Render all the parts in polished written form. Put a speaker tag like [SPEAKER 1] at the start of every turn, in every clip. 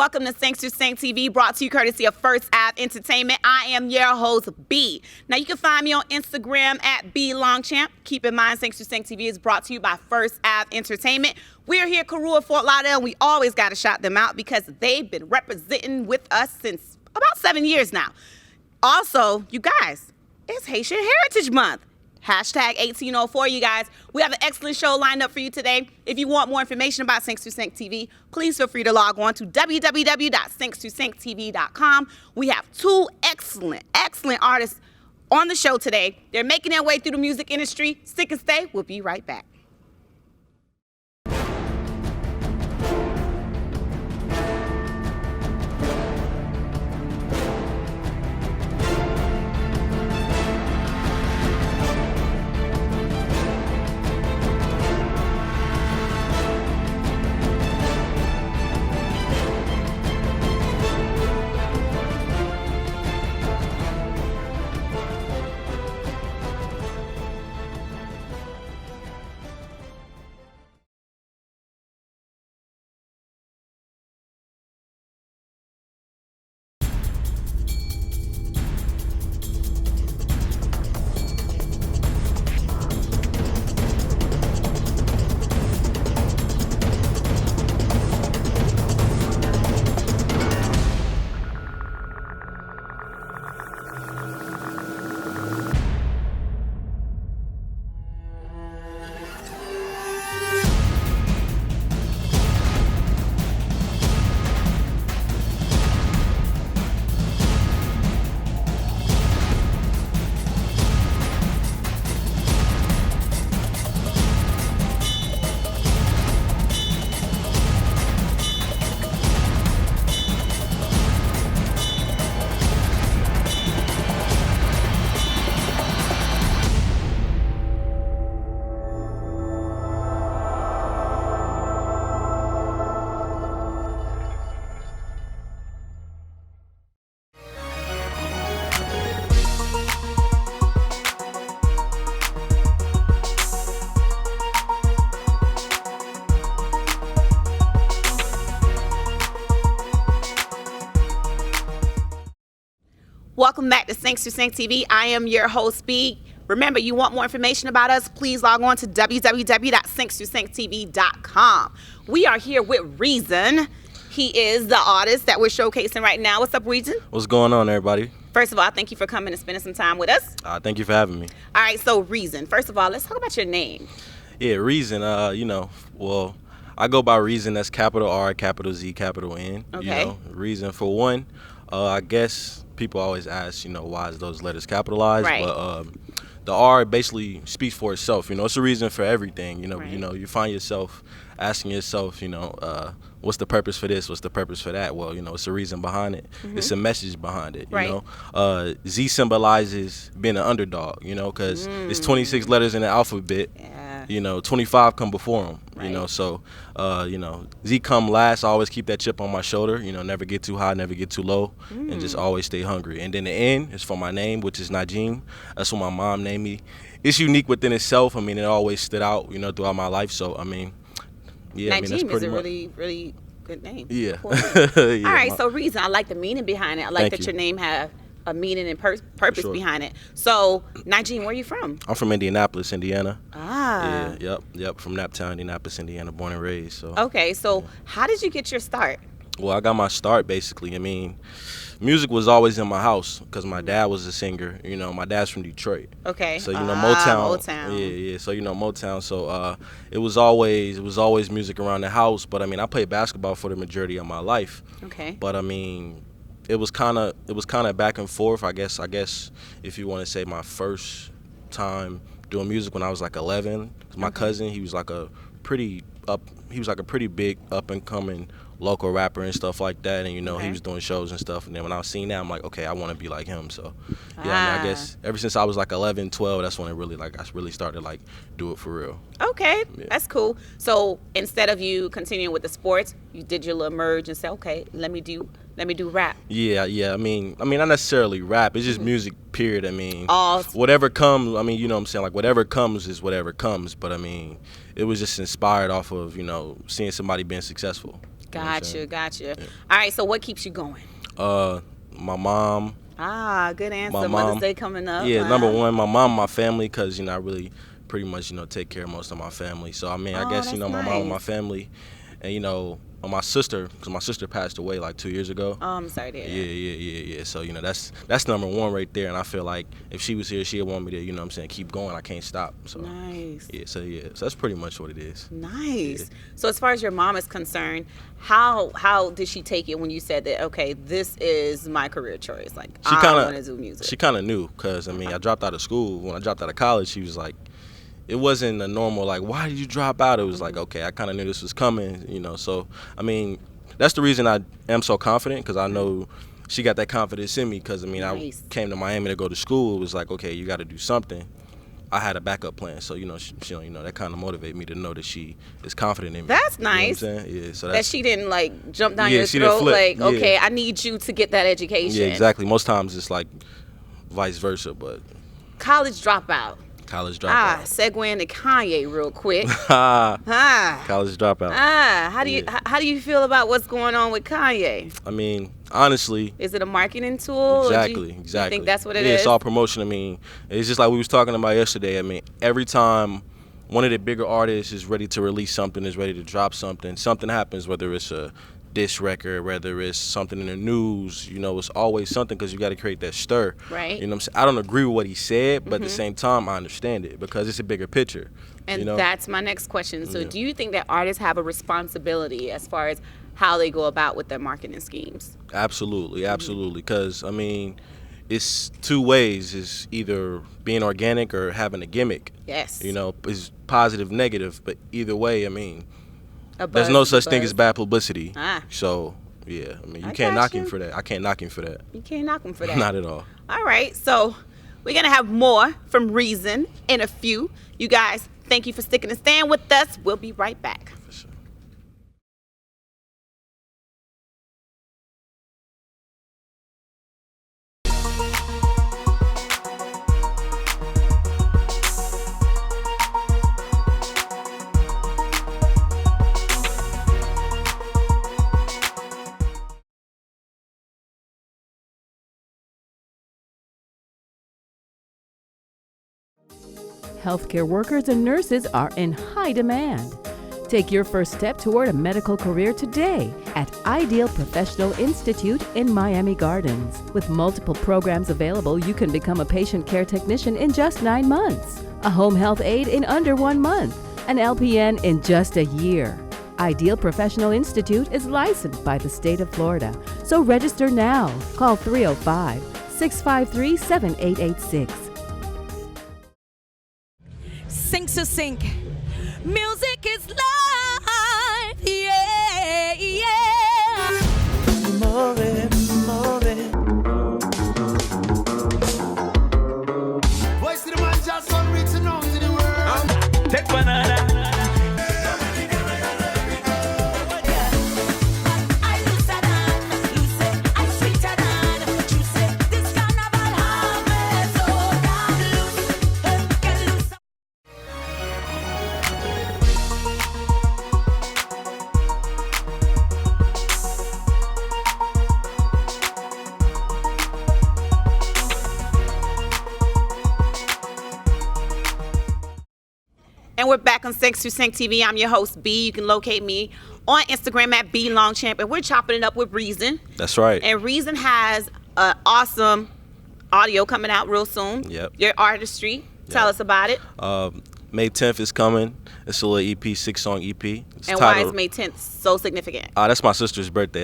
[SPEAKER 1] Welcome to Sync to Sync TV, brought to you courtesy of First Ave Entertainment. I am your host, B. Now, you can find me on Instagram at BLongChamp. Keep in mind, Sync to Sync TV is brought to you by First Ave Entertainment. We're here at Karua, Fort Lauderdale, and we always got to shout them out because they've been representing with us since about 7 years now. Also, you guys, it's Haitian Heritage Month. Hashtag 1804, you guys. We have an excellent show lined up for you today. If you want more information about Sync to Sync TV, please feel free to log on to www.synctosynctv.com. We have two excellent artists on the show today. They're making their way through the music industry. Stick and stay. We'll be right back. Welcome back to Sync to Sync TV. I am your host, B. Remember, you want more information about us, please log on to www.synctosynctv.com. We are here with Reazon. He is the artist that we're showcasing right now. What's up, Reazon?
[SPEAKER 2] What's going on, everybody?
[SPEAKER 1] First of all, thank you for coming and spending some time with us.
[SPEAKER 2] Thank you for having me.
[SPEAKER 1] All right, so Reazon. First of all, let's talk about your name.
[SPEAKER 2] Yeah, Reazon, I go by Reazon. That's capital R, capital Z, capital N.
[SPEAKER 1] Okay.
[SPEAKER 2] Reazon for one. I guess people always ask, why is those letters capitalized?
[SPEAKER 1] Right.
[SPEAKER 2] But the R basically speaks for itself. It's a reason for everything.
[SPEAKER 1] Right.
[SPEAKER 2] You find yourself asking yourself, what's the purpose for this? What's the purpose for that? Well, it's a reason behind it. Mm-hmm. It's a message behind it.
[SPEAKER 1] Right.
[SPEAKER 2] Z symbolizes being an underdog. Because it's 26 letters in the alphabet.
[SPEAKER 1] Yeah.
[SPEAKER 2] 25 come before them.
[SPEAKER 1] Right.
[SPEAKER 2] So Z come last. I always keep that chip on my shoulder. Never get too high, never get too low, and just always stay hungry. And then the N is for my name, which is Najim. That's what my mom named me. It's unique within itself. It always stood out, throughout my life. So
[SPEAKER 1] Najim
[SPEAKER 2] that's pretty
[SPEAKER 1] is a
[SPEAKER 2] much.
[SPEAKER 1] really good name.
[SPEAKER 2] Yeah.
[SPEAKER 1] Yeah. All right, so Reazon, I like the meaning behind it. I like
[SPEAKER 2] Thank
[SPEAKER 1] your
[SPEAKER 2] you.
[SPEAKER 1] name have a meaning and purpose
[SPEAKER 2] Sure.
[SPEAKER 1] behind it. So, Najim, where are you from?
[SPEAKER 2] I'm from Indianapolis, Indiana.
[SPEAKER 1] Ah.
[SPEAKER 2] Yeah. Yep. From Naptown, Indianapolis, Indiana, born and raised. So.
[SPEAKER 1] Okay, so how did you get your start?
[SPEAKER 2] Well, I got my start basically. Music was always in my house because my dad was a singer. My dad's from Detroit.
[SPEAKER 1] Okay.
[SPEAKER 2] So
[SPEAKER 1] Motown.
[SPEAKER 2] Yeah. So Motown. So it was always music around the house. But I played basketball for the majority of my life.
[SPEAKER 1] Okay.
[SPEAKER 2] But it was kind of back and forth. I guess if you want to say my first time doing music when I was like 11. 'Cause my cousin, he was like a pretty big up and coming local rapper and stuff like that, and he was doing shows and stuff. And then when I was seeing that, I'm like, okay, I want to be like him. So yeah, I guess ever since I was like 11, 12, that's when I really started like do it for real.
[SPEAKER 1] Okay, that's cool. So instead of you continuing with the sports, you did your little merge and said, okay, let me do rap.
[SPEAKER 2] Yeah. I mean, not necessarily rap. It's just music. Period.
[SPEAKER 1] All
[SPEAKER 2] whatever comes. You know what I'm saying? Like whatever comes is whatever comes. But it was just inspired off of seeing somebody being successful.
[SPEAKER 1] Gotcha. Yeah. All right, so what keeps you going?
[SPEAKER 2] My mom.
[SPEAKER 1] Good answer.
[SPEAKER 2] My
[SPEAKER 1] Mother's
[SPEAKER 2] mom.
[SPEAKER 1] Day coming up.
[SPEAKER 2] Yeah, number one, my mom, my family, because I really pretty much take care of most of my family. So I mean, I guess
[SPEAKER 1] that's
[SPEAKER 2] my mom and my
[SPEAKER 1] nice.
[SPEAKER 2] family, and my sister, because my sister passed away like 2 years ago.
[SPEAKER 1] Oh, I'm sorry to hear that.
[SPEAKER 2] Yeah. So that's number one right there, and I feel like if she was here, she'd want me to keep going. I can't stop. So
[SPEAKER 1] Nice.
[SPEAKER 2] So that's pretty much what it is.
[SPEAKER 1] Nice.
[SPEAKER 2] Yeah.
[SPEAKER 1] So as far as your mom is concerned, how did she take it when you said that, okay, this is my career choice? Like, I want to do music.
[SPEAKER 2] She kind of knew, because I dropped out of school. When I dropped out of college, she was like, it wasn't a normal like, why did you drop out? It was like, okay, I kind of knew this was coming, So I mean, that's the reason I am so confident, because I know she got that confidence in me. Because
[SPEAKER 1] Nice.
[SPEAKER 2] I came to Miami to go to school. It was like, okay, you got to do something. I had a backup plan, so she that kind of motivated me to know that she is confident in me.
[SPEAKER 1] That's nice.
[SPEAKER 2] You know what I'm saying? Yeah, so
[SPEAKER 1] that she didn't like jump down
[SPEAKER 2] Yeah,
[SPEAKER 1] your
[SPEAKER 2] she didn't
[SPEAKER 1] throat.
[SPEAKER 2] flip.
[SPEAKER 1] Like,
[SPEAKER 2] Yeah.
[SPEAKER 1] okay, I need you to get that education.
[SPEAKER 2] Yeah, exactly. Most times it's like vice versa, but
[SPEAKER 1] College dropout.
[SPEAKER 2] college dropout.
[SPEAKER 1] Segue into Kanye real quick.
[SPEAKER 2] College dropout.
[SPEAKER 1] How do you feel about what's going on with Kanye?
[SPEAKER 2] I mean, honestly,
[SPEAKER 1] Is it a marketing tool?
[SPEAKER 2] exactly.
[SPEAKER 1] You think that's what it
[SPEAKER 2] Yeah,
[SPEAKER 1] is?
[SPEAKER 2] it's all promotion. I mean, it's just like we was talking about yesterday. I mean, every time one of the bigger artists is ready to release something, is ready to drop something happens, whether it's a diss record, whether it's something in the news, it's always something, because you got to create that stir.
[SPEAKER 1] Right.
[SPEAKER 2] You know what I'm saying? I don't agree with what he said, but at the same time, I understand it, because it's a bigger picture.
[SPEAKER 1] And that's my next question. So
[SPEAKER 2] Yeah.
[SPEAKER 1] do you think that artists have a responsibility as far as how they go about with their marketing schemes?
[SPEAKER 2] Absolutely. Because, I mean, it's two ways. It's either being organic or having a gimmick.
[SPEAKER 1] Yes.
[SPEAKER 2] It's positive, negative, but either way, I mean,
[SPEAKER 1] A buzz
[SPEAKER 2] there's no
[SPEAKER 1] is a
[SPEAKER 2] such thing
[SPEAKER 1] buzz.
[SPEAKER 2] as bad publicity.
[SPEAKER 1] Ah.
[SPEAKER 2] So, yeah, I mean, you
[SPEAKER 1] I
[SPEAKER 2] can't
[SPEAKER 1] got
[SPEAKER 2] knock
[SPEAKER 1] you.
[SPEAKER 2] him for that. I can't knock him for that.
[SPEAKER 1] You can't knock them for that.
[SPEAKER 2] Not at all.
[SPEAKER 1] All right, so we're going to have more from Reazon in a few. You guys, thank you for sticking and staying with us. We'll be right back.
[SPEAKER 2] For sure.
[SPEAKER 3] Healthcare workers and nurses are in high demand. Take your first step toward a medical career today at Ideal Professional Institute in Miami Gardens. With multiple programs available, you can become a patient care technician in just 9 months, a home health aide in under 1 month, an LPN in just a year. Ideal Professional Institute is licensed by the state of Florida, so register now. Call 305-653-7886.
[SPEAKER 4] Sink to sink. Music is life. Yeah, yeah.
[SPEAKER 5] Voice to the man, just son, reaching out to the world.
[SPEAKER 6] Take banana.
[SPEAKER 4] I looser than, loose it, I sweeter than, juice it. This carnival harvest, so damn loose, get loose.
[SPEAKER 1] And we're back on Sex to Sync TV. I'm your host, B. You can locate me on Instagram at BLongChamp. And we're chopping it up with Reazon.
[SPEAKER 2] That's right.
[SPEAKER 1] And Reazon has an awesome audio coming out real soon.
[SPEAKER 2] Yep.
[SPEAKER 1] Your artistry. Tell us about it.
[SPEAKER 2] May 10th is coming. It's a little EP, 6-song EP. It's
[SPEAKER 1] And why
[SPEAKER 2] titled-
[SPEAKER 1] is May 10th so significant?
[SPEAKER 2] That's my sister's birthday.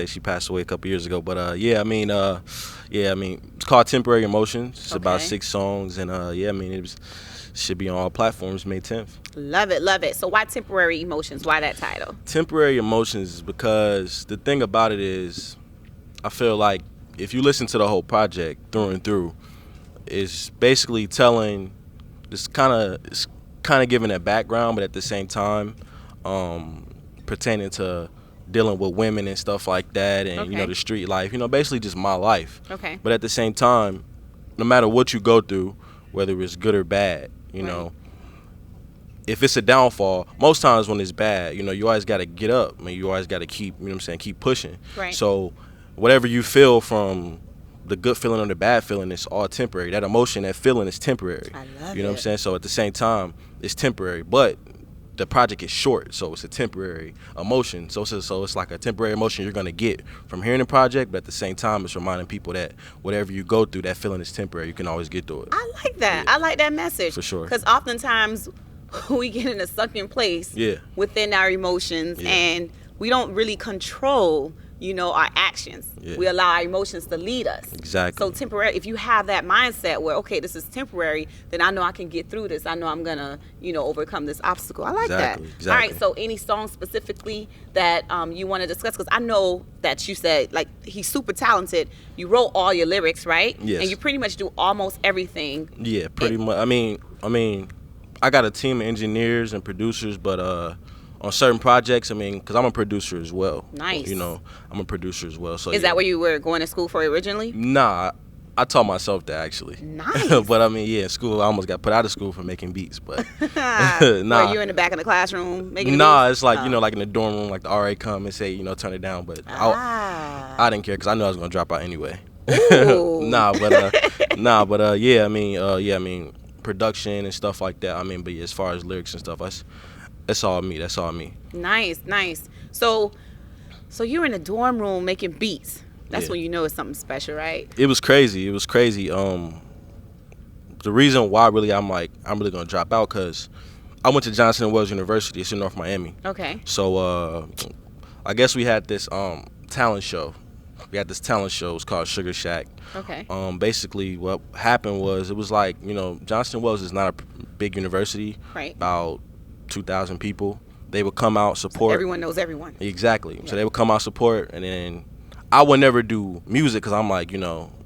[SPEAKER 2] She passed away a couple years ago. But it's called Temporary Emotions. It's about
[SPEAKER 1] Okay.
[SPEAKER 2] 6 songs, and it should be on all platforms May 10th.
[SPEAKER 1] Love it, love it. So why Temporary Emotions? Why that title?
[SPEAKER 2] Temporary Emotions is because the thing about it is, I feel like if you listen to the whole project through and through, it's basically telling, it's kind of giving a background, but at the same time, pertaining to dealing with women and stuff like that, and
[SPEAKER 1] Okay.
[SPEAKER 2] the street life, basically just my life.
[SPEAKER 1] Okay.
[SPEAKER 2] But at the same time, no matter what you go through, whether it's good or bad,
[SPEAKER 1] Right.
[SPEAKER 2] if it's a downfall, most times when it's bad, you always got to get up. I mean, you always got to keep, keep pushing.
[SPEAKER 1] Right.
[SPEAKER 2] So whatever you feel, from the good feeling or the bad feeling, it's all temporary. That emotion, that feeling is temporary.
[SPEAKER 1] I love
[SPEAKER 2] You know what I'm
[SPEAKER 1] it.
[SPEAKER 2] saying? So at the same time, it's temporary, but the project is short, so it's a temporary emotion. So it's like a temporary emotion you're gonna get from hearing the project, but at the same time, it's reminding people that whatever you go through, that feeling is temporary. You can always get through it.
[SPEAKER 1] I like that.
[SPEAKER 2] Yeah.
[SPEAKER 1] I like that message.
[SPEAKER 2] For sure.
[SPEAKER 1] Because oftentimes we get in a sunken place
[SPEAKER 2] Yeah.
[SPEAKER 1] within our emotions,
[SPEAKER 2] Yeah.
[SPEAKER 1] and we don't really control, our actions.
[SPEAKER 2] Yeah.
[SPEAKER 1] We allow our emotions to lead us.
[SPEAKER 2] Exactly.
[SPEAKER 1] So temporary, if you have that mindset where, okay, this is temporary, then I know I can get through this. I know I'm going to, overcome this obstacle. I like
[SPEAKER 2] Exactly,
[SPEAKER 1] that.
[SPEAKER 2] exactly.
[SPEAKER 1] All right, so any songs specifically that you want to discuss? Because I know that you said, like, he's super talented. You wrote all your lyrics, right?
[SPEAKER 2] Yes.
[SPEAKER 1] And you pretty much do almost everything.
[SPEAKER 2] Yeah, pretty much. I mean, I got a team of engineers and producers, but on certain projects, because I'm a producer as well.
[SPEAKER 1] Nice.
[SPEAKER 2] I'm a producer as well. So
[SPEAKER 1] Is that what you were going to school for originally?
[SPEAKER 2] Nah, I taught myself that actually.
[SPEAKER 1] Nice.
[SPEAKER 2] But in school, I almost got put out of school for making beats. But
[SPEAKER 1] Were
[SPEAKER 2] nah,
[SPEAKER 1] you in the back of the classroom making
[SPEAKER 2] nah,
[SPEAKER 1] beats?
[SPEAKER 2] it's like
[SPEAKER 1] Oh.
[SPEAKER 2] like in the dorm room, like the RA come and say, turn it down. But
[SPEAKER 1] Ah.
[SPEAKER 2] I didn't care because I knew I was gonna drop out anyway.
[SPEAKER 1] Ooh.
[SPEAKER 2] Production and stuff like that. But yeah, as far as lyrics and stuff, that's all me. That's all me.
[SPEAKER 1] Nice. So you're in the dorm room making beats. That's
[SPEAKER 2] Yeah.
[SPEAKER 1] when you know it's something special, right?
[SPEAKER 2] It was crazy. The reason why really I'm really gonna drop out, because I went to Johnson & Wales University. It's in North Miami.
[SPEAKER 1] Okay.
[SPEAKER 2] So I guess we had this talent show. We had this talent show. It was called Sugar Shack.
[SPEAKER 1] Okay.
[SPEAKER 2] Basically what happened was, it was like, Johnson & Wales is not a big university.
[SPEAKER 1] Right.
[SPEAKER 2] About 2,000 people. They would come out, support.
[SPEAKER 1] Everyone knows everyone.
[SPEAKER 2] Exactly.
[SPEAKER 1] Yeah.
[SPEAKER 2] So they would come out, support, and then I would never do music because I'm like,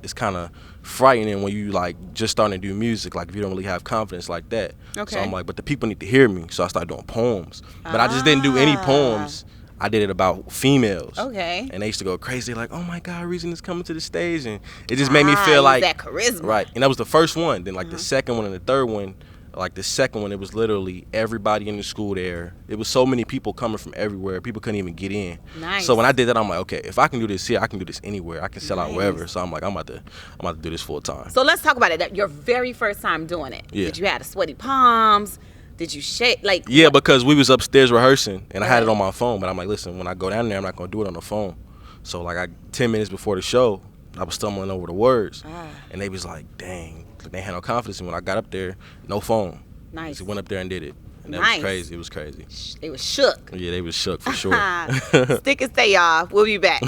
[SPEAKER 2] it's kind of frightening when you like just starting to do music, like if you don't really have confidence like that.
[SPEAKER 1] Okay.
[SPEAKER 2] So I'm like, but the people need to hear me, so I started doing poems. But I just didn't do any poems. I did it about females.
[SPEAKER 1] Okay.
[SPEAKER 2] And they used to go crazy, like, oh my God, Reazon is coming to the stage, and it just made me feel like
[SPEAKER 1] that charisma.
[SPEAKER 2] right. And that was the first one. Then like the second one and the third one. Like the second one, it was literally everybody in the school there. It was so many people coming from everywhere. People couldn't even get in.
[SPEAKER 1] Nice.
[SPEAKER 2] So when I did that, I'm like, okay, if I can do this here, I can do this anywhere. I can sell out
[SPEAKER 1] Nice.
[SPEAKER 2] wherever. So I'm like, I'm about to do this full time.
[SPEAKER 1] So let's talk about it. Your very first time doing it.
[SPEAKER 2] Yeah.
[SPEAKER 1] Did you have sweaty palms? Did you shake? Like,
[SPEAKER 2] Yeah, because we was upstairs rehearsing, and I had it
[SPEAKER 1] Right.
[SPEAKER 2] on my phone. But I'm like, listen, when I go down there, I'm not gonna do it on the phone. So like 10 minutes before the show, I was stumbling over the words, and they was like, dang, they had no confidence. And when I got up there, no phone.
[SPEAKER 1] Nice.
[SPEAKER 2] So went up there and did it, and that
[SPEAKER 1] Nice.
[SPEAKER 2] was crazy. It was crazy.
[SPEAKER 1] They was shook.
[SPEAKER 2] Yeah, they was shook for sure.
[SPEAKER 1] Stick and stay, y'all. We'll be back.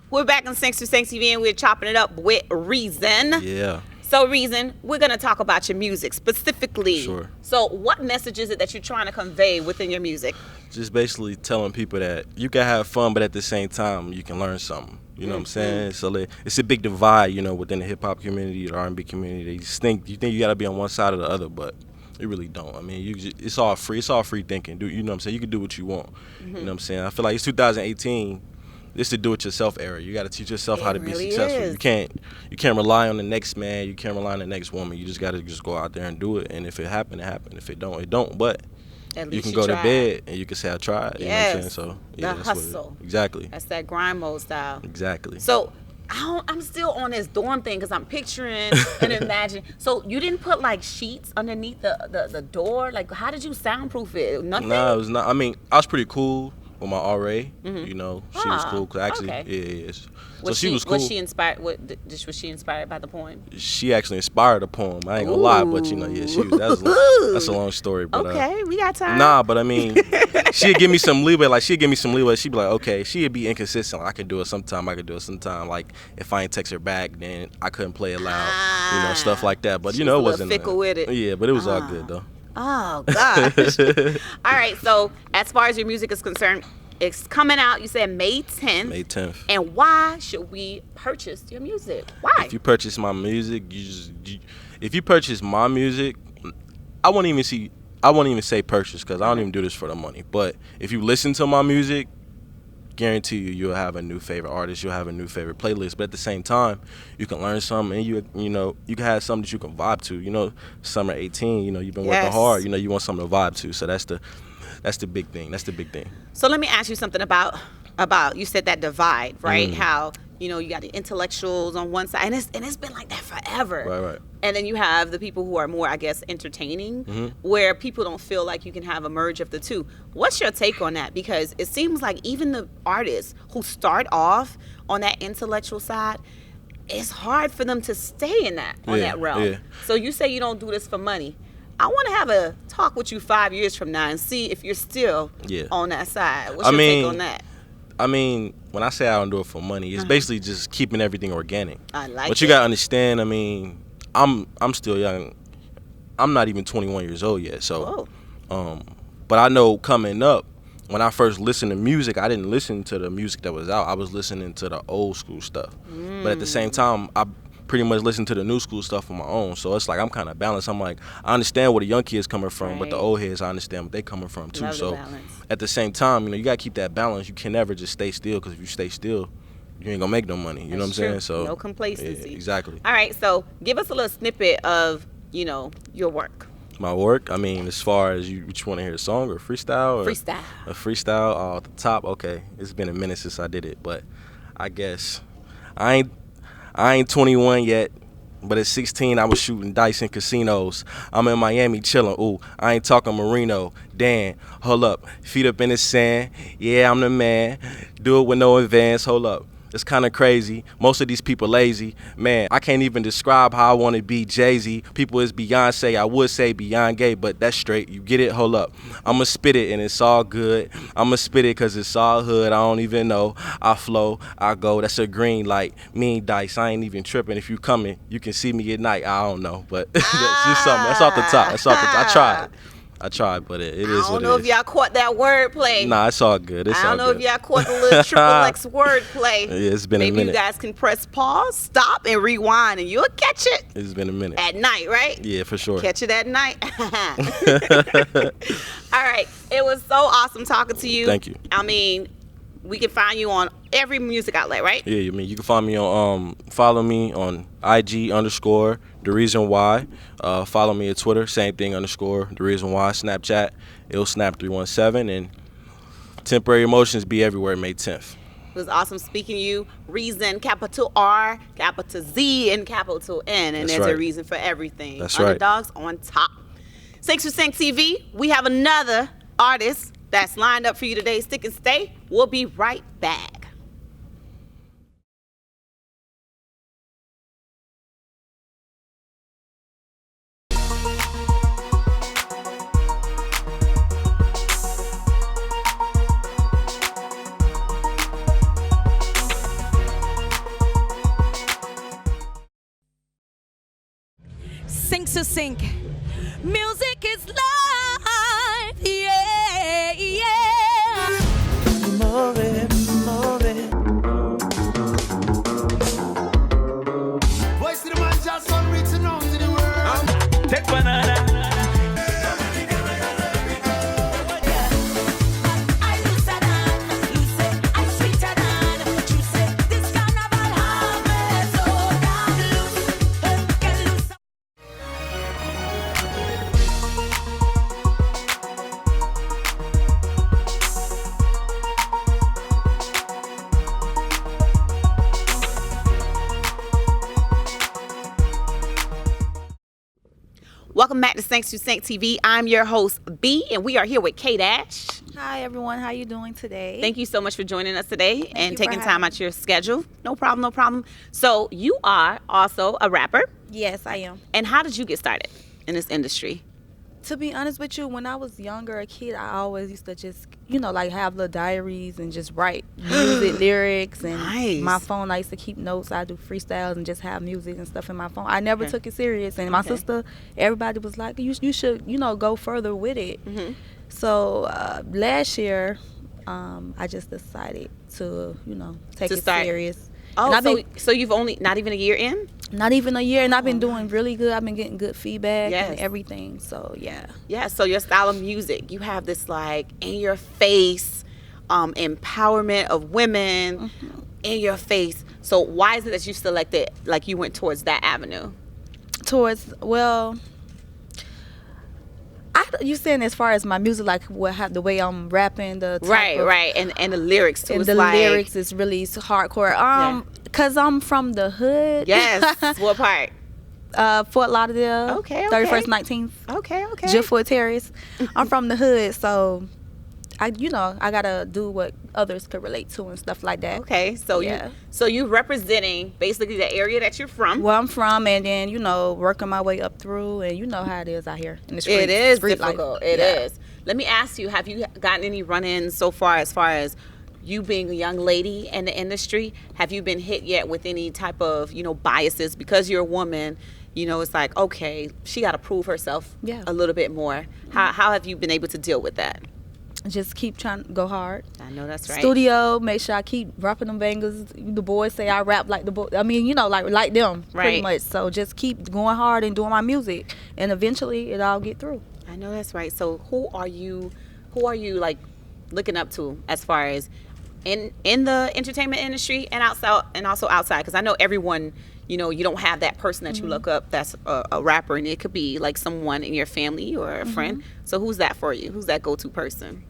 [SPEAKER 1] We're back on Thanks to Thanks TV, and we're chopping it up with Reazon.
[SPEAKER 2] Yeah.
[SPEAKER 1] So, Reazon, we're going to talk about your music specifically.
[SPEAKER 2] Sure.
[SPEAKER 1] So, what message is it that you're trying to convey within your music?
[SPEAKER 2] Just basically telling people that you can have fun, but at the same time, you can learn something. You know what I'm saying? So it's a big divide, within the hip hop community, the R&B community. You think you got to be on one side or the other, but you really don't. I mean, it's all free. It's all free thinking. You know what I'm saying? You can do what you want. You know what I'm saying? I feel like it's 2018. This is the do-it-yourself era. You got to teach yourself how to be
[SPEAKER 1] really
[SPEAKER 2] successful.
[SPEAKER 1] is.
[SPEAKER 2] You can't rely on the next man. You can't rely on the next woman. You just got to go out there and do it. And if it happen, it happen. If it don't, it don't. But
[SPEAKER 1] At
[SPEAKER 2] you
[SPEAKER 1] least
[SPEAKER 2] can go
[SPEAKER 1] tried.
[SPEAKER 2] to bed and you can say I tried. You know what I'm saying?
[SPEAKER 1] Yes.
[SPEAKER 2] So
[SPEAKER 1] The
[SPEAKER 2] yeah, that's what
[SPEAKER 1] hustle.
[SPEAKER 2] exactly.
[SPEAKER 1] That's that grind mode style.
[SPEAKER 2] Exactly.
[SPEAKER 1] So, I'm still on this dorm thing because I'm picturing and imagining. So, you didn't put like sheets underneath the door? Like, how did you soundproof it? Nothing?
[SPEAKER 2] Nah, it was not. I mean, I was pretty cool with my RA. You know, she was cool. Cause actually,
[SPEAKER 1] okay.
[SPEAKER 2] yeah.
[SPEAKER 1] Was
[SPEAKER 2] so she was cool.
[SPEAKER 1] Was she inspired? Was she inspired by the poem?
[SPEAKER 2] She actually inspired the poem. I ain't gonna lie, but you know, yeah, she was. That's a long story. But,
[SPEAKER 1] okay, we got time.
[SPEAKER 2] Nah, but I mean, she'd give me some leeway. Like she'd give me some leeway. She'd be like, okay. She'd be inconsistent. Like, I could do it sometime. I could do it sometime. Like if I ain't text her back, then I couldn't play it loud. You know, stuff like that. But you know, it wasn't
[SPEAKER 1] fickle with it.
[SPEAKER 2] Yeah, but it was all good though.
[SPEAKER 1] Oh gosh. All right. So as far as your music is concerned, it's coming out. You said May 10th.
[SPEAKER 2] May 10th.
[SPEAKER 1] And why should we purchase your music? Why?
[SPEAKER 2] If you purchase my music, if you purchase my music, I won't even say purchase because I don't even do this for the money. But if you listen to my music, guarantee you'll have a new favorite artist, you'll have a new favorite playlist. But at the same time, you can learn something, and you know you can have something that you can vibe to. You know, summer 18. You know, you've been working hard. You know, you want something to vibe to. So that's the big thing. That's the big thing.
[SPEAKER 1] So let me ask you something about you said that divide, right? How you know you got the intellectuals on one side, and it's been like that forever.
[SPEAKER 2] Right.
[SPEAKER 1] And then you have the people who are more, I guess, entertaining, where people don't feel like you can have a merge of the two. What's your take on that? Because it seems like even the artists who start off on that intellectual side, it's hard for them to stay in that that realm.
[SPEAKER 2] Yeah.
[SPEAKER 1] So you say you don't do this for money. I want to have a talk with you 5 years from now and see if you're still on that side. What's your take on that?
[SPEAKER 2] I mean, when I say I don't do it for money, it's basically just keeping everything organic.
[SPEAKER 1] I like
[SPEAKER 2] But you gotta understand, I mean, I'm still young. I'm not even 21 years old yet. So, but I know coming up, when I first listened to music, I didn't listen to the music that was out. I was listening to the old school stuff. But at the same time, I pretty much listen to the new school stuff on my own. So it's like I'm kind of balanced. I'm like, I understand where the young kids coming from, but the old heads, I understand what they coming from too.
[SPEAKER 1] Love the
[SPEAKER 2] so
[SPEAKER 1] balance.
[SPEAKER 2] at the same time, you know, you gotta keep that balance. You can never just stay still, because if you stay still, you ain't gonna make no money. You know what I'm saying? So
[SPEAKER 1] no complacency.
[SPEAKER 2] Yeah, exactly.
[SPEAKER 1] All right, so give us a little snippet of, you know, your work.
[SPEAKER 2] My work, I mean, as far as you want to hear a song or freestyle? Or
[SPEAKER 1] Freestyle.
[SPEAKER 2] A freestyle at the top. Okay, it's been a minute since I did it, but I guess I ain't 21 yet. But at 16, I was shooting dice in casinos. I'm in Miami chilling. Ooh, I ain't talking Marino. Damn, hold up. Feet up in the sand. Yeah, I'm the man. Do it with no advance. Hold up. It's kind of crazy. Most of these people lazy. Man, I can't even describe how I want to be Jay-Z. People is Beyonce. I would say beyond gay, but that's straight. You get it? Hold up. I'ma spit it and it's all good. I'ma spit it because it's all hood. I don't even know. I flow. I go. That's a green light. Me and Dice. I ain't even tripping. If you coming, you can see me at night. I don't know. But that's just something. That's off the top. That's off the top. I tried, but it is what it is.
[SPEAKER 1] I don't know if y'all caught that wordplay.
[SPEAKER 2] Nah, it's all good.
[SPEAKER 1] I don't know if y'all caught the little triple X wordplay.
[SPEAKER 2] Yeah, it's been a minute.
[SPEAKER 1] Maybe you guys can press pause, stop, and rewind, and you'll catch it.
[SPEAKER 2] It's been a minute.
[SPEAKER 1] At night, right?
[SPEAKER 2] Yeah, for sure.
[SPEAKER 1] Catch it at night. All right. It was so awesome talking to you.
[SPEAKER 2] Thank you.
[SPEAKER 1] I mean, we can find you on every music outlet, right?
[SPEAKER 2] Yeah, I mean, you can find me on, follow me on IG_ The Reason Why. Follow me at Twitter, same thing _ The Reason Why. Snapchat, IllSnap317. And Temporary Emotions be everywhere May 10th.
[SPEAKER 1] It was awesome speaking to you. Reason, capital R, capital Z, and capital N. And
[SPEAKER 2] That's
[SPEAKER 1] there's a
[SPEAKER 2] right.
[SPEAKER 1] reason for everything.
[SPEAKER 2] That's right.
[SPEAKER 1] Underdogs on top. 6% TV, we have another artist that's lined up for you today. Stick and stay. We'll be right back.
[SPEAKER 4] Sink to sink. Music is life. Yeah, yeah.
[SPEAKER 5] Move it, move it. Voice of the man just on reaching out to the world.
[SPEAKER 6] Take banana.
[SPEAKER 4] I looser than, loose, I sweeter than, juicy. This carnival harvest, oh, God, loose, get loose.
[SPEAKER 1] Welcome back to Saints to Saint TV. I'm your host, B, and we are here with K-Dash.
[SPEAKER 6] Hi everyone, how you doing today?
[SPEAKER 1] Thank you so much for joining us today and
[SPEAKER 6] you for
[SPEAKER 1] taking time
[SPEAKER 6] having
[SPEAKER 1] out your schedule. No problem, no problem. So you are also a rapper.
[SPEAKER 6] Yes, I am.
[SPEAKER 1] And how did you get started in this industry?
[SPEAKER 6] To be honest with you, when I was younger, a kid, I always used to just, like have little diaries and just write music lyrics. And
[SPEAKER 1] Nice.
[SPEAKER 6] my phone, I used to keep notes. I do freestyles and just have music and stuff in my phone. I never took it serious. And my sister, everybody was like, you should, go further with it.
[SPEAKER 1] Mm-hmm.
[SPEAKER 6] So last year, I just decided to, take
[SPEAKER 1] To
[SPEAKER 6] it
[SPEAKER 1] start.
[SPEAKER 6] serious.
[SPEAKER 1] Oh,
[SPEAKER 6] And I've been-
[SPEAKER 1] so you've only, not even a year in?
[SPEAKER 6] Not even a year, and I've been doing really good. I've been getting good feedback
[SPEAKER 1] Yes.
[SPEAKER 6] and everything. So yeah.
[SPEAKER 1] Yeah, so your style of music, you have this like in your face empowerment of women in your face. So why is it that you selected, like you went towards that avenue?
[SPEAKER 6] You saying as far as my music, like the way I'm rapping, the type of,
[SPEAKER 1] Right, and the lyrics too.
[SPEAKER 6] and
[SPEAKER 1] It's
[SPEAKER 6] the
[SPEAKER 1] like,
[SPEAKER 6] lyrics is really hardcore. Cause I'm from the hood.
[SPEAKER 1] Yes. What part?
[SPEAKER 6] Fort Lauderdale.
[SPEAKER 1] Okay,
[SPEAKER 6] 31st, 19th.
[SPEAKER 1] Okay.
[SPEAKER 6] Jiffwood Terrace. I'm from the hood, so I gotta do what others could relate to and stuff like that.
[SPEAKER 1] Okay, so
[SPEAKER 6] Yeah.
[SPEAKER 1] you representing basically the area that you're from.
[SPEAKER 6] Where I'm from, and then working my way up through, and you know how it is out here in the street.
[SPEAKER 1] It is
[SPEAKER 6] street life.
[SPEAKER 1] difficult. It is. Let me ask you: have you gotten any run-ins so far, as you being a young lady in the industry? Have you been hit yet with any type of biases because you're a woman? It's like, okay, she got to prove herself
[SPEAKER 6] Yeah.
[SPEAKER 1] a little bit more. How have you been able to deal with that?
[SPEAKER 6] Just keep trying to go hard.
[SPEAKER 1] I know that's right.
[SPEAKER 6] Studio, make sure I keep rapping them bangers. The boys say I rap like the boys. I mean, like them, pretty
[SPEAKER 1] Right.
[SPEAKER 6] much. So just keep going hard and doing my music, and eventually it all get through.
[SPEAKER 1] I know that's right. So who are you like looking up to as far as in the entertainment industry and outside, and also outside? Because I know everyone, you don't have that person that you look up that's a rapper, and it could be like someone in your family or a friend. So who's that for you? Who's that go-to person?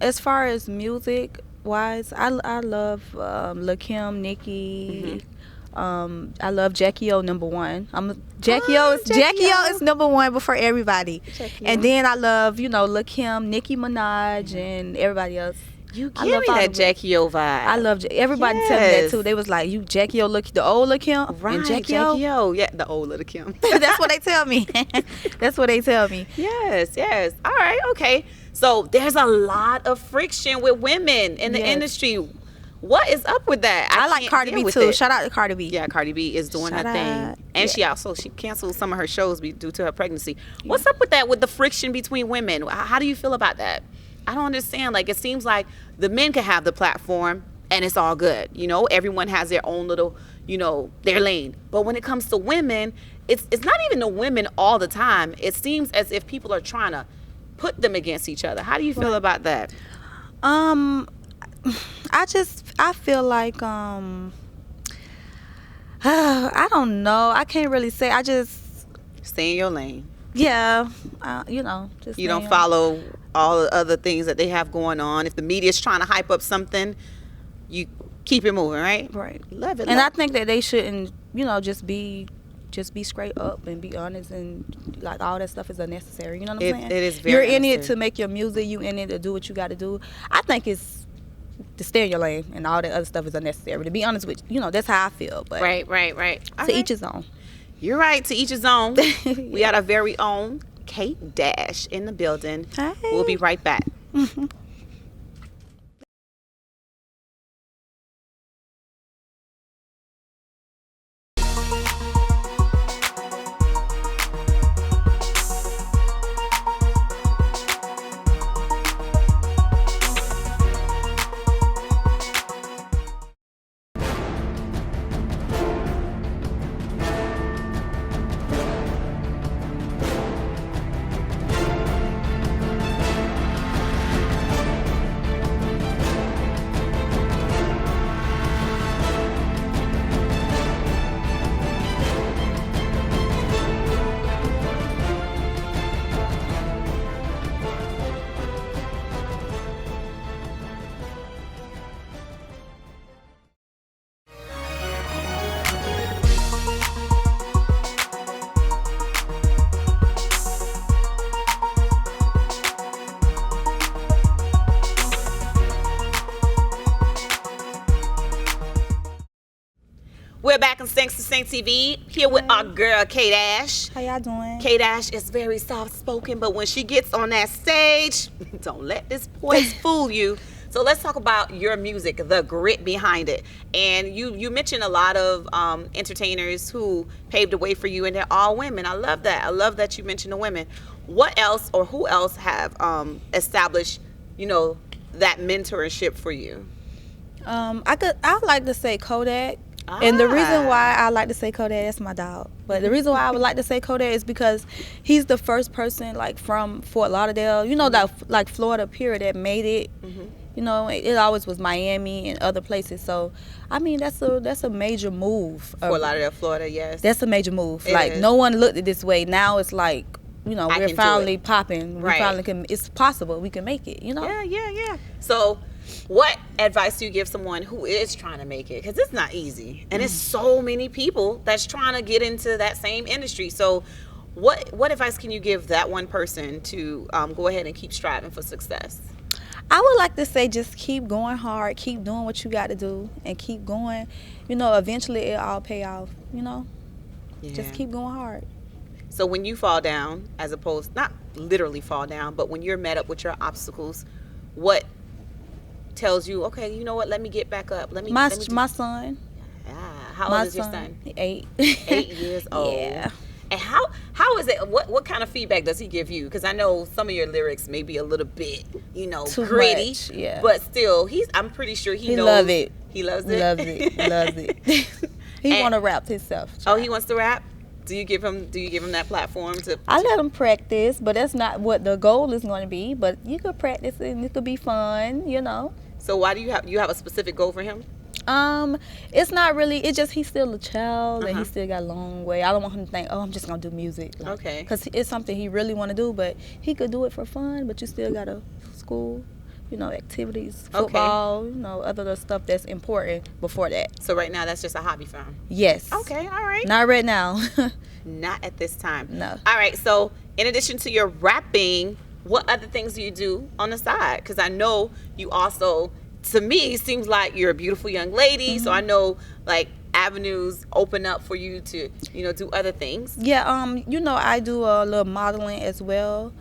[SPEAKER 6] As far as music wise, I love Lil Kim, Nicki. I love Jackie O #1. Jackie O is #1 before everybody. And then I love Lil Kim, Nicki Minaj, and everybody else.
[SPEAKER 1] You
[SPEAKER 6] I
[SPEAKER 1] give
[SPEAKER 6] love
[SPEAKER 1] me
[SPEAKER 6] all
[SPEAKER 1] that
[SPEAKER 6] of them.
[SPEAKER 1] Jackie O vibe.
[SPEAKER 6] I love everybody telling me
[SPEAKER 1] Yes.
[SPEAKER 6] that too. They was like, "You Jackie O, look the old Lil Kim
[SPEAKER 1] Right,
[SPEAKER 6] and Jackie O."
[SPEAKER 1] Yeah, the old little Kim.
[SPEAKER 6] That's what they tell me. That's what they tell me.
[SPEAKER 1] Yes. All right, okay. So there's a lot of friction with women in the
[SPEAKER 6] Yes.
[SPEAKER 1] industry. What is up with that?
[SPEAKER 6] I like
[SPEAKER 1] can't
[SPEAKER 6] Cardi
[SPEAKER 1] deal
[SPEAKER 6] B
[SPEAKER 1] with
[SPEAKER 6] too.
[SPEAKER 1] it.
[SPEAKER 6] Shout out to Cardi B.
[SPEAKER 1] Yeah, Cardi B is doing
[SPEAKER 6] Shout
[SPEAKER 1] her thing.
[SPEAKER 6] out.
[SPEAKER 1] And
[SPEAKER 6] Yeah.
[SPEAKER 1] she canceled some of her shows due to her pregnancy. What's up with that, with the friction between women? How do you feel about that? I don't understand. Like, it seems like the men can have the platform and it's all good. Everyone has their own little, their lane. But when it comes to women, it's not even the women all the time. It seems as if people are trying to put them against each other. How do you feel about that?
[SPEAKER 6] I feel like I don't know. I can't really say. I just
[SPEAKER 1] Stay in your lane.
[SPEAKER 6] just
[SPEAKER 1] You don't
[SPEAKER 6] saying.
[SPEAKER 1] follow all the other things that they have going on. If the media's trying to hype up something, you keep it moving, right?
[SPEAKER 6] Right.
[SPEAKER 1] Love it.
[SPEAKER 6] And I
[SPEAKER 1] love
[SPEAKER 6] think that they shouldn't, just be straight up and be honest, and like all that stuff is unnecessary. You know what I'm saying?
[SPEAKER 1] It is very
[SPEAKER 6] You're in it
[SPEAKER 1] unnecessary.
[SPEAKER 6] to make your music. You in it to do what you got to do. I think it's to stay in your lane, and all that other stuff is unnecessary. To be honest with you, that's how I feel. But
[SPEAKER 1] Right.
[SPEAKER 6] to each his own.
[SPEAKER 1] You're right. To each his own. We got our very own Kate Dash in the building.
[SPEAKER 6] Hey.
[SPEAKER 1] We'll be right back. Sync TV. Here with our girl, K-Dash.
[SPEAKER 6] How y'all doing?
[SPEAKER 1] K-Dash is very soft-spoken, but when she gets on that stage, don't let this voice fool you. So let's talk about your music, the grit behind it. And you mentioned a lot of entertainers who paved the way for you, and they're all women. I love that. I love that you mentioned the women. What else or who else have established, that mentorship for you?
[SPEAKER 6] I like to say Kodak. And the reason why I like to say Kodak, that's my dog. But the reason why I would like to say Kodak is because he's the first person, like, from Fort Lauderdale, that, like, Florida period that made it. It always was Miami and other places. So, I mean, that's a major move.
[SPEAKER 1] Fort Lauderdale, Florida, yes.
[SPEAKER 6] That's a major move.
[SPEAKER 1] It
[SPEAKER 6] Like,
[SPEAKER 1] is.
[SPEAKER 6] no one looked at it this way. Now it's like,
[SPEAKER 1] can
[SPEAKER 6] we're
[SPEAKER 1] do
[SPEAKER 6] finally
[SPEAKER 1] it.
[SPEAKER 6] popping.
[SPEAKER 1] Right.
[SPEAKER 6] We finally can. It's possible. We can make it.
[SPEAKER 1] Yeah. So, what advice do you give someone who is trying to make it? Because it's not easy, and it's so many people that's trying to get into that same industry. So, what advice can you give that one person to go ahead and keep striving for success?
[SPEAKER 6] I would like to say just keep going hard, keep doing what you got to do, and keep going. Eventually it'll all pay off. Just keep going hard.
[SPEAKER 1] So when you fall down, as opposed, not literally fall down, but when you're met up with your obstacles, what tells you, okay, you know what, let me get back up.
[SPEAKER 6] My son.
[SPEAKER 1] How old is your son?
[SPEAKER 6] 8.
[SPEAKER 1] 8 years old.
[SPEAKER 6] Yeah.
[SPEAKER 1] And how is it, what kind of feedback does he give you? Because I know some of your lyrics may be a little bit,
[SPEAKER 6] Too
[SPEAKER 1] gritty.
[SPEAKER 6] much, yeah.
[SPEAKER 1] But still, I'm pretty sure he knows.
[SPEAKER 6] Love it.
[SPEAKER 1] He loves it?
[SPEAKER 6] Loves it. He
[SPEAKER 1] And-
[SPEAKER 6] want to rap himself.
[SPEAKER 1] Oh, he wants to rap? Do you give him that platform to?
[SPEAKER 6] I let him practice, but that's not what the goal is going to be. But you could practice and it could be fun,
[SPEAKER 1] So why do you have a specific goal for him?
[SPEAKER 6] It's not really. It's just he's still a child and he still got a long way. I don't want him to think, oh, I'm just gonna do music.
[SPEAKER 1] Okay.
[SPEAKER 6] Because it's something he really want to do, but he could do it for fun. But you still gotta school, activities, football, other stuff that's important before that.
[SPEAKER 1] So right now that's just a hobby for him.
[SPEAKER 6] Yes.
[SPEAKER 1] Okay. All right.
[SPEAKER 6] Not right now.
[SPEAKER 1] Not at this time.
[SPEAKER 6] No.
[SPEAKER 1] All right. So in addition to your rapping, what other things do you do on the side? Because I know you also, to me, seems like you're a beautiful young lady. So I know, like, avenues open up for you to, do other things.
[SPEAKER 6] Yeah. I do a little modeling as well.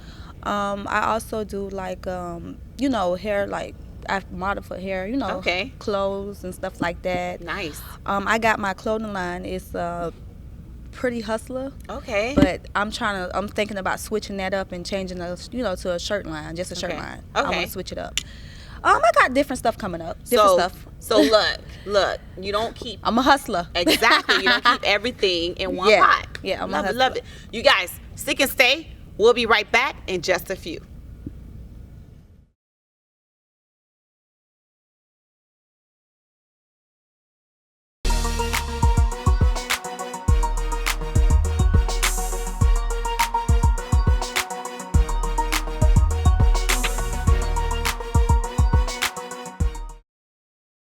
[SPEAKER 6] I also do like hair, like I model for hair,
[SPEAKER 1] Okay.
[SPEAKER 6] clothes and stuff like that.
[SPEAKER 1] Nice.
[SPEAKER 6] I got my clothing line. It's Pretty Hustler.
[SPEAKER 1] Okay.
[SPEAKER 6] But I'm thinking about switching that up and changing to a shirt line, just a shirt
[SPEAKER 1] Okay.
[SPEAKER 6] line. I
[SPEAKER 1] Okay.
[SPEAKER 6] want to switch it up. I got different stuff coming up. Different stuff.
[SPEAKER 1] So look, you don't keep
[SPEAKER 6] I'm a hustler.
[SPEAKER 1] exactly. You don't keep everything in one
[SPEAKER 6] Yeah.
[SPEAKER 1] pot.
[SPEAKER 6] Yeah, I'm a
[SPEAKER 1] love it,
[SPEAKER 6] hustler.
[SPEAKER 1] love it. You guys, stick and stay. We'll be right back in just a few.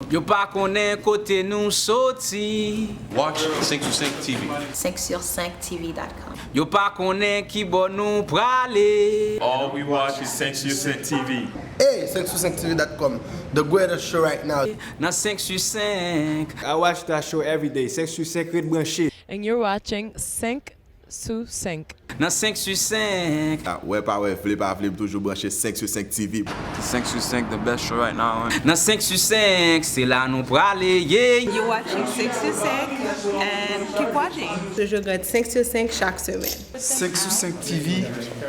[SPEAKER 7] Yo pa konen kote nou soti.
[SPEAKER 8] Watch 5 TV.
[SPEAKER 9] 5sur5tv.com.
[SPEAKER 7] Yo pa konen ki bon nou prale.
[SPEAKER 8] All we watch is 5 TV.
[SPEAKER 5] Hey, 5sur5tv.com. The greatest show right now.
[SPEAKER 7] Nan 5 sur 5.
[SPEAKER 10] I watch that show every day. 5 sur 5 red branché.
[SPEAKER 11] And you're watching 5 sous 5.
[SPEAKER 7] Nan 5 sur 5.
[SPEAKER 8] Ouais, pas ouais, flip, toujours branché 5 TV.
[SPEAKER 12] 5 sur 5, the best show right now.
[SPEAKER 7] Nan 5 sur 5, c'est là nou prale, yeah.
[SPEAKER 13] You're watching 6 sur 5 and keep watching. Je regarde 5 sur 5 chaque semaine.
[SPEAKER 8] 5 sur 5 TV,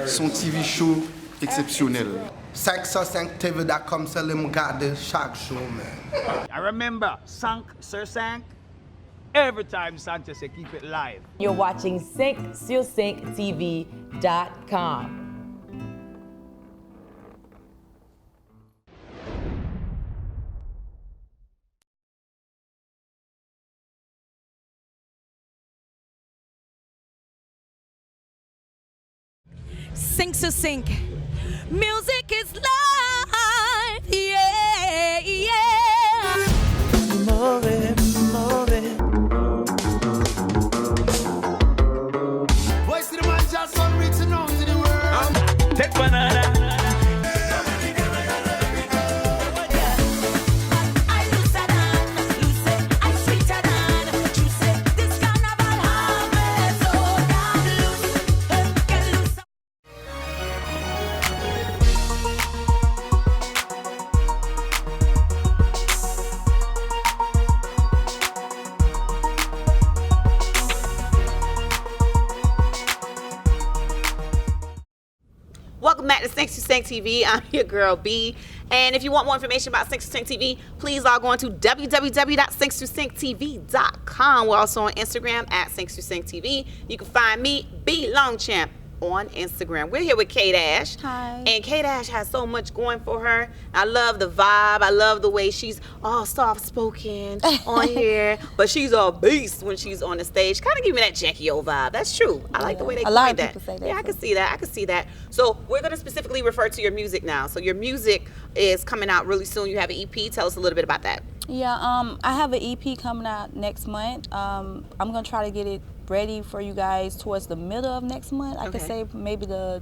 [SPEAKER 8] son TV show exceptionnel.
[SPEAKER 5] 5sur5tv.com, c'est le regarder chaque show, man.
[SPEAKER 14] I remember, 5 sur 5. Every time Sanchez say keep it live.
[SPEAKER 9] You're watching 5sur5tv.com.
[SPEAKER 4] Sink to sink. Music is life. Yeah, yeah.
[SPEAKER 5] Move it, move it. Voice to the man, just on reaching out to the world.
[SPEAKER 14] Take banana.
[SPEAKER 4] I looser than, I sweeter than, juicy. This kind
[SPEAKER 1] Welcome back to Thanks to Sank TV. I'm your girl B. And if you want more information about Thanks to Sank TV, please log on to www.thanks2sync.tv.com. We're also on Instagram at Thanks to Sank TV. You can find me, B Longchamp, on Instagram. We're here with K-Dash.
[SPEAKER 6] Hi.
[SPEAKER 1] And K-Dash has so much going for her. I love the vibe. I love the way she's all soft-spoken on here. But she's a beast when she's on the stage. Kind of give me that Jackie O vibe. That's true. I like the way they coined that.
[SPEAKER 6] People say that.
[SPEAKER 1] Yeah, I can see that. I can see that. So we're going to specifically refer to your music now. So your music is coming out really soon. You have an EP. Tell us a little bit about that.
[SPEAKER 6] Yeah, I have an EP coming out next month. I'm going to try to get it ready for you guys towards the middle of next month. I could say maybe I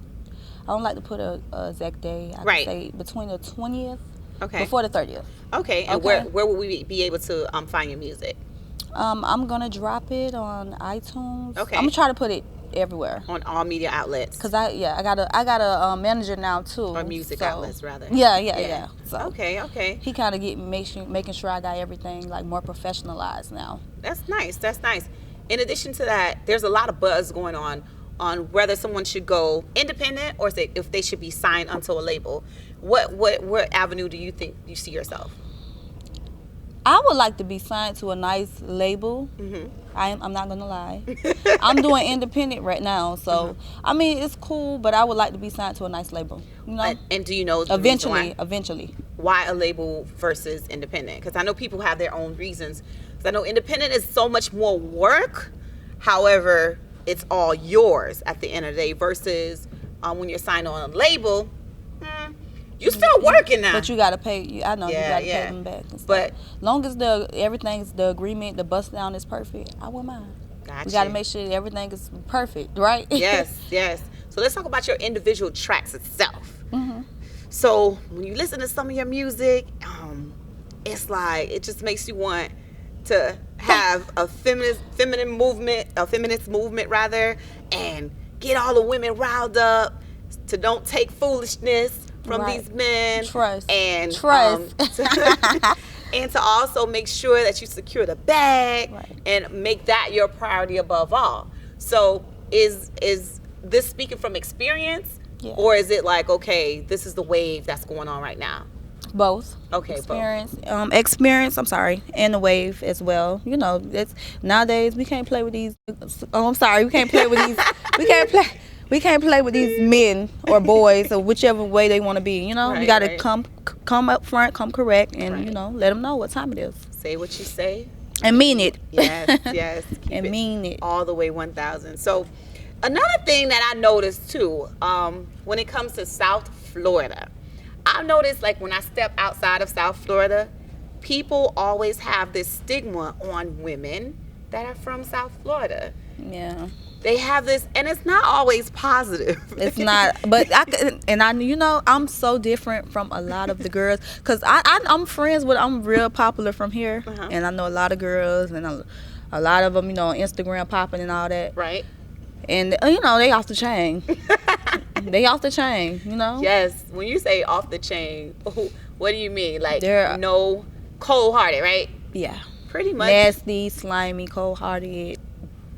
[SPEAKER 6] don't like to put a exact day. I could say between the 20th before the 30th.
[SPEAKER 1] Okay, and where will we be able to find your music?
[SPEAKER 6] I'm going to drop it on iTunes.
[SPEAKER 1] Okay.
[SPEAKER 6] I'm going to try to put it everywhere.
[SPEAKER 1] On all media outlets.
[SPEAKER 6] Cause I got a manager now too.
[SPEAKER 1] Or music outlets rather.
[SPEAKER 6] Yeah. So
[SPEAKER 1] okay.
[SPEAKER 6] He kind of making sure I got everything like more professionalized now.
[SPEAKER 1] That's nice. In addition to that, there's a lot of buzz going on whether someone should go independent or if they should be signed onto a label. What avenue do you think you see yourself?
[SPEAKER 6] I would like to be signed to a nice label. I'm not gonna lie. I'm doing independent right now, so I mean it's cool, but I would like to be signed to a nice label. You know.
[SPEAKER 1] And do you know
[SPEAKER 6] eventually
[SPEAKER 1] why a label versus independent? Because I know people have their own reasons. Because I know independent is so much more work. However, it's all yours at the end of the day. Versus when you're signed on a label. You still working now,
[SPEAKER 6] but you gotta pay. I know you gotta pay them back. And stuff. But long as the agreement, the bust down is perfect, I wouldn't mind.
[SPEAKER 1] Gotcha.
[SPEAKER 6] We gotta make sure that everything is perfect, right?
[SPEAKER 1] Yes. So let's talk about your individual tracks itself. So when you listen to some of your music, it's like it just makes you want to have a feminist movement rather, and get all the women riled up to don't take foolishness from these men, and and to also make sure that you secure the bag and make that your priority above all. So is this speaking from experience, or is it like, okay, this is the wave that's going on right now?
[SPEAKER 6] Both.
[SPEAKER 1] Okay,
[SPEAKER 6] experience. Experience. I'm sorry, and the wave as well. You know, it's nowadays we can't play with these. Oh, I'm sorry, we can't play with these. We can't play with these men or boys or whichever way they want to be. You know, you got to come up front, come correct, and you know, let them know what time it is.
[SPEAKER 1] Say what you say
[SPEAKER 6] and mean it.
[SPEAKER 1] Yes.
[SPEAKER 6] And mean it
[SPEAKER 1] all the way 1,000. So another thing that I noticed too, when it comes to South Florida, I've noticed like when I step outside of South Florida, people always have this stigma on women that are from South Florida.
[SPEAKER 6] Yeah.
[SPEAKER 1] They have this, and it's not always positive.
[SPEAKER 6] It's not, but I'm so different from a lot of the girls, because I'm friends with, I'm real popular from here, and I know a lot of girls, and a lot of them, you know, on Instagram popping and all that.
[SPEAKER 1] Right.
[SPEAKER 6] And, you know, they off the chain. They off the chain, you know?
[SPEAKER 1] Yes. When you say off the chain, what do you mean? Like, they're no cold-hearted, right?
[SPEAKER 6] Yeah.
[SPEAKER 1] Pretty much.
[SPEAKER 6] Nasty, slimy, cold-hearted.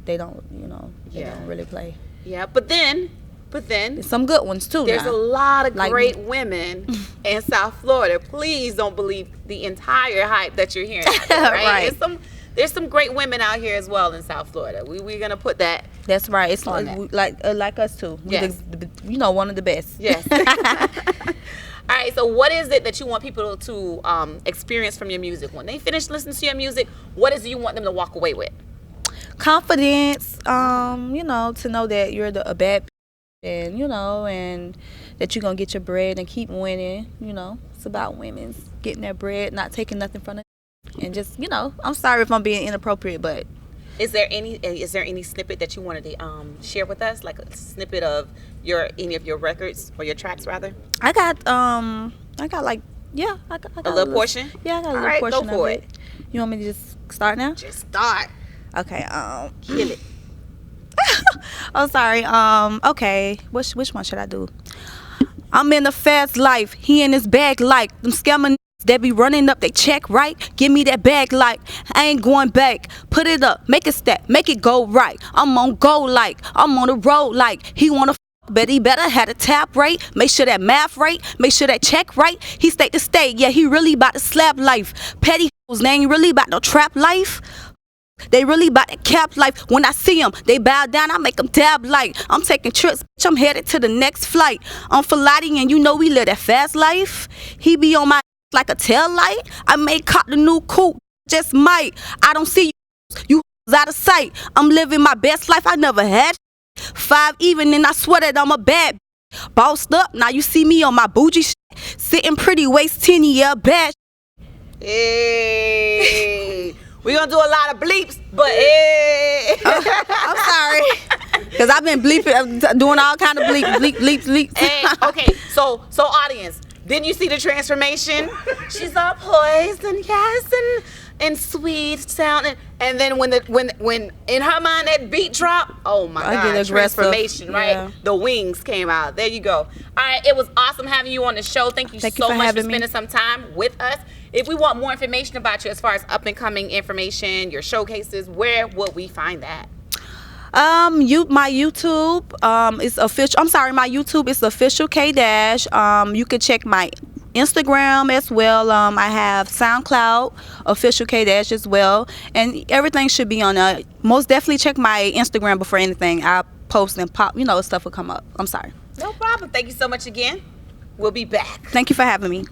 [SPEAKER 6] They don't, you know, they don't really play.
[SPEAKER 1] Yeah, but then
[SPEAKER 6] there's some good ones too.
[SPEAKER 1] There's a lot of great women in South Florida. Please don't believe the entire hype that you're hearing out there, right? There's some great women out here as well in South Florida. We're gonna put that.
[SPEAKER 6] That's right. It's like us too.
[SPEAKER 1] Yes.
[SPEAKER 6] You know, one of the best.
[SPEAKER 1] Yes. All right, so what is it that you want people to experience from your music? When they finish listening to your music, what is it you want them to walk away with?
[SPEAKER 6] Confidence, you know, to know that you're a bad and, you know, and that you're going to get your bread and keep winning, you know. It's about women getting their bread, not taking nothing from it. And just, you know, I'm sorry if I'm being inappropriate, but.
[SPEAKER 1] Is there any snippet that you wanted to share with us? Like a snippet of any of your records or your tracks, rather?
[SPEAKER 6] I got like, yeah. I got
[SPEAKER 1] a little portion?
[SPEAKER 6] Yeah, I got a little portion of it. You want me to just start now?
[SPEAKER 1] Just start.
[SPEAKER 6] Okay,
[SPEAKER 1] kill it.
[SPEAKER 6] Oh, sorry. Okay, which one should I do? I'm in the fast life. He in his bag like them scammer that be running up they check right. Give me that bag like I ain't going back. Put it up, make it step, make it go right. I'm on go like I'm on the road like he wanna but he better had a tap right. Make sure that math right. Make sure that check right. He stayed to stay. Yeah, he really about to slap life. Petty hoes, they ain't really about no trap life. They really about to cap life. When I see them, they bow down, I make them dab light. I'm taking trips, bitch, I'm headed to the next flight. I'm Filati and you know we live that fast life. He be on my like a tail light. I may cop the new coupe, just might. I don't see you out of sight. I'm living my best life I never had. 5 even and I swear that I'm a bad bossed up. Now you see me on my bougie shit. Sitting pretty waist 10, yeah, bad.
[SPEAKER 1] Hey. We're going to do a lot of bleeps, but hey.
[SPEAKER 6] I'm sorry. Because I've been bleeping, doing all kind of bleeps.
[SPEAKER 1] Hey, okay, so audience, didn't you see the transformation? She's all poised and yes and sweet sounding, and then when in her mind that beat drop, oh my God, transformation, right? Yeah. The wings came out. There you go. All right, it was awesome having you on the show. Thank you so much for spending some time with us. If we want more information about you as far as up and coming information, your showcases, where would we find that?
[SPEAKER 6] My YouTube is official. I'm sorry, my YouTube is official K Dash. You can check my Instagram as well. I have SoundCloud official K Dash as well, and everything should be on there. Most definitely check my Instagram before anything. I post and pop, stuff will come up. I'm sorry.
[SPEAKER 1] No problem. Thank you so much again. We'll be back.
[SPEAKER 6] Thank you for having me.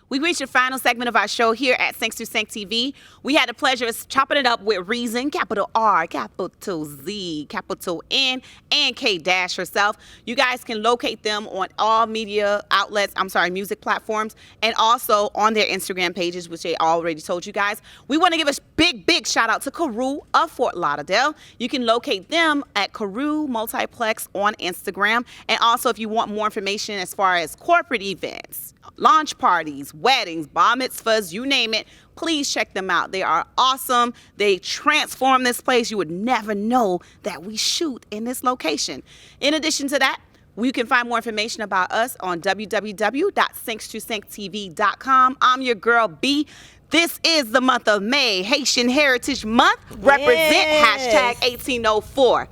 [SPEAKER 1] We reached the final segment of our show here at Sync to Sync TV. We had the pleasure of chopping it up with Reazon, capital R, capital Z, capital N, and K Dash herself. You guys can locate them on all media outlets, music platforms, and also on their Instagram pages, which they already told you guys. We want to give a big shout out to Carew of Fort Lauderdale. You can locate them at Carew Multiplex on Instagram. And also, if you want more information as far as corporate events, launch parties, weddings, bar mitzvahs, you name it, please check them out. They are awesome. They transform this place. You would never know that we shoot in this location. In addition to that, you can find more information about us on www.sync2sync.tv.com. I'm your girl, B. This is the month of May, Haitian Heritage Month. Represent #1804.